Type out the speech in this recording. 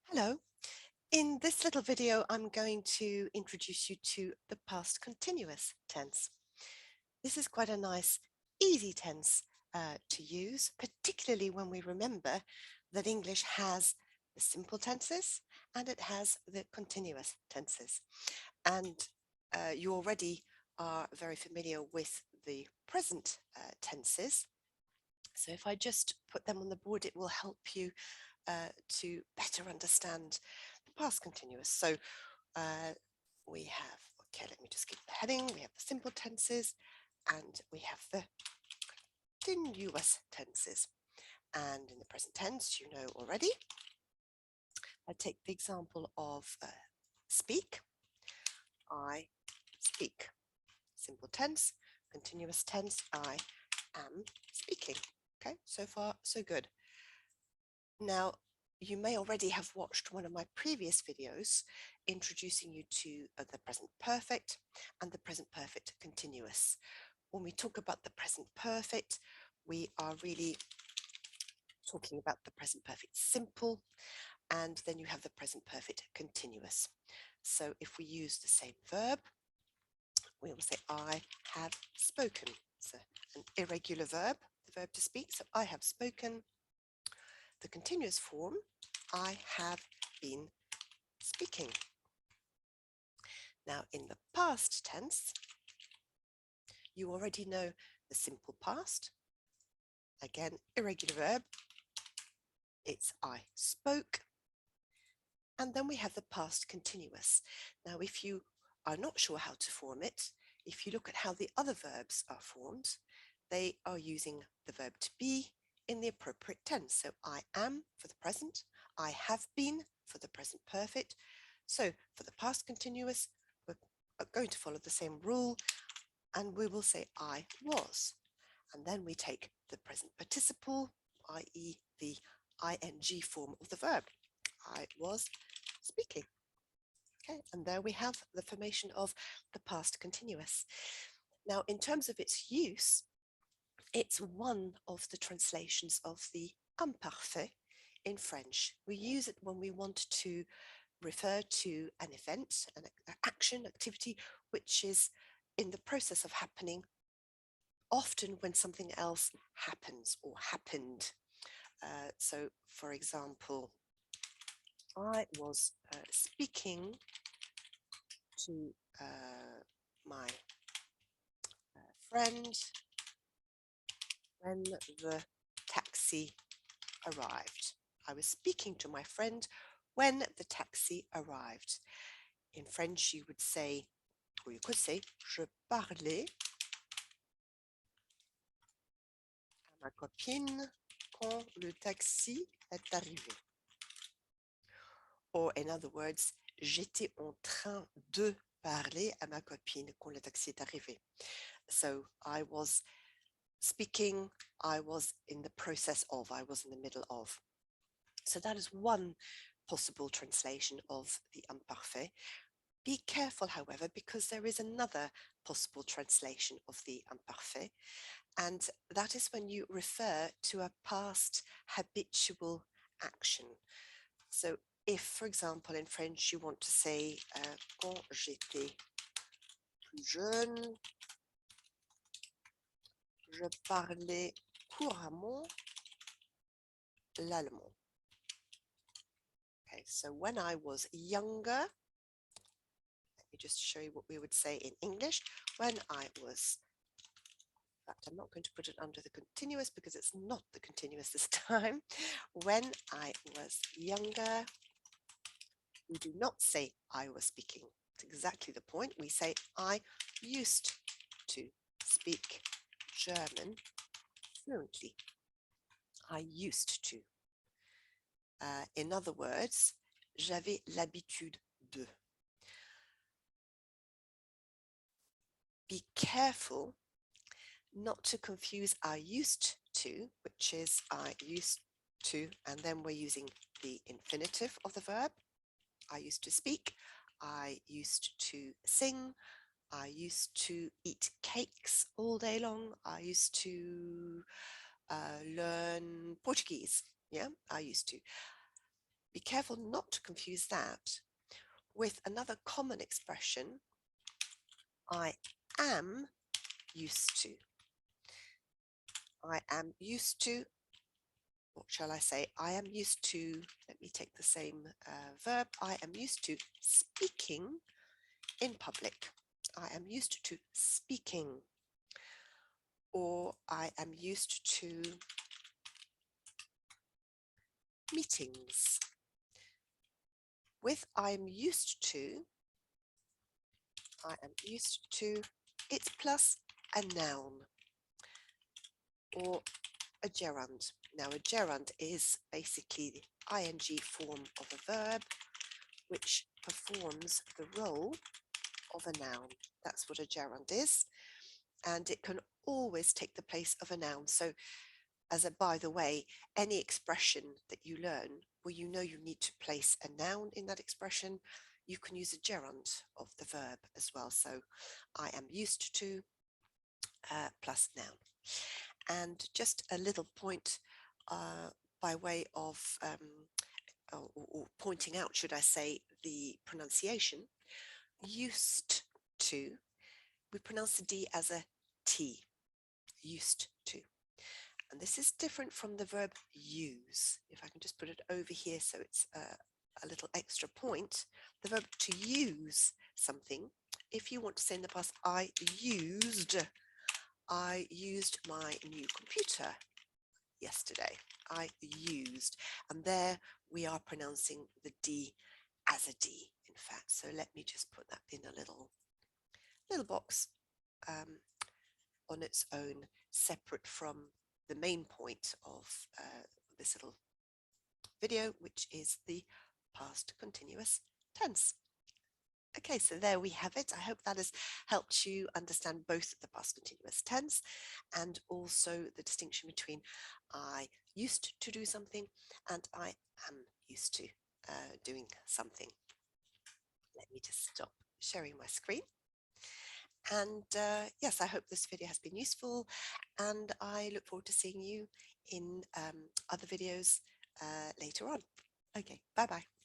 Hello. In this little video, I'm going to introduce you to the past continuous tense. This is quite a nice, easy tense to use, particularly when we remember that English has the simple tenses and it has the continuous tenses. And you already are very familiar with the present tenses. So if I just put them on the board, it will help you to better understand the past continuous. So we have, okay, let me just give the heading. We have the simple tenses and we have the continuous tenses. And in the present tense, you know already. I take the example of speak. I speak. Simple tense, continuous tense, I am speaking. Okay, so far, so good. Now, you may already have watched one of my previous videos introducing you to the present perfect and the present perfect continuous. When we talk about the present perfect, we are really talking about the present perfect simple, and then you have the present perfect continuous. So if we use the same verb, we will say I have spoken. It's an irregular verb, the verb to speak. So I have spoken. The continuous form, I have been speaking. Now in the past tense, you already know the simple past. Again, irregular verb. It's I spoke. And then we have the past continuous. Now, if you are not sure how to form it, if you look at how the other verbs are formed, they are using the verb to be in the appropriate tense. So I am for the present, I have been for the present perfect. So for the past continuous, we're going to follow the same rule and we will say I was. And then we take the present participle, i.e. the ing form of the verb. I was speaking. Okay, and there we have the formation of the past continuous. Now, in terms of its use, it's one of the translations of the imparfait in French. We use it when we want to refer to an event, an action, activity, which is in the process of happening, often when something else happens or happened. So, for example, I was speaking to my friend when the taxi arrived. I was speaking to my friend when the taxi arrived. In French, you would say, or you could say, je parlais à ma copine quand le taxi est arrivé. Or, in other words, j'étais en train de parler à ma copine quand le taxi est arrivé. So I was speaking, I was in the process of, I was in the middle of. So that is one possible translation of the imparfait. Be careful, however, because there is another possible translation of the imparfait, and that is when you refer to a past habitual action. So if, for example, in French, you want to say quand j'étais plus jeune, je parlais couramment l'allemand. Okay, so when I was younger, let me just show you what we would say in English. When I was, in fact, I'm not going to put it under the continuous because it's not the continuous this time. When I was younger, we do not say I was speaking. It's exactly the point. We say I used to speak German fluently. I used to. In other words, j'avais l'habitude de. Be careful not to confuse I used to, which is I used to, and then we're using the infinitive of the verb. I used to speak, I used to sing, I used to eat cakes all day long, I used to learn Portuguese. Yeah, I used to. Be careful not to confuse that with another common expression, I am used to. I am used to, what shall I say? I am used to, let me take the same verb. I am used to speaking in public. I am used to speaking. Or I am used to meetings. With I'm used to, I am used to, it's plus a noun or a gerund. Now a gerund is basically the ing form of a verb which performs the role of a noun. That's what a gerund is, and it can always take the place of a noun. So as a by the way, any expression that you learn where you know you need to place a noun in that expression, you can use a gerund of the verb as well. So I am used to plus noun. And just a little point by way of or pointing out, should I say, the pronunciation. Used to, we pronounce the D as a T, used to. And this is different from the verb use. If I can just put it over here so it's a little extra point. The verb to use something, if you want to say in the past, I used my new computer yesterday. I used. And there we are pronouncing the D as a D, in fact. So let me just put that in a little box on its own, separate from the main point of this little video, which is the past continuous tense. Okay, so there we have it. I hope that has helped you understand both the past continuous tense and also the distinction between I used to do something and I am used to doing something. Let me just stop sharing my screen. And yes, I hope this video has been useful, and I look forward to seeing you in other videos later on. Okay, bye-bye.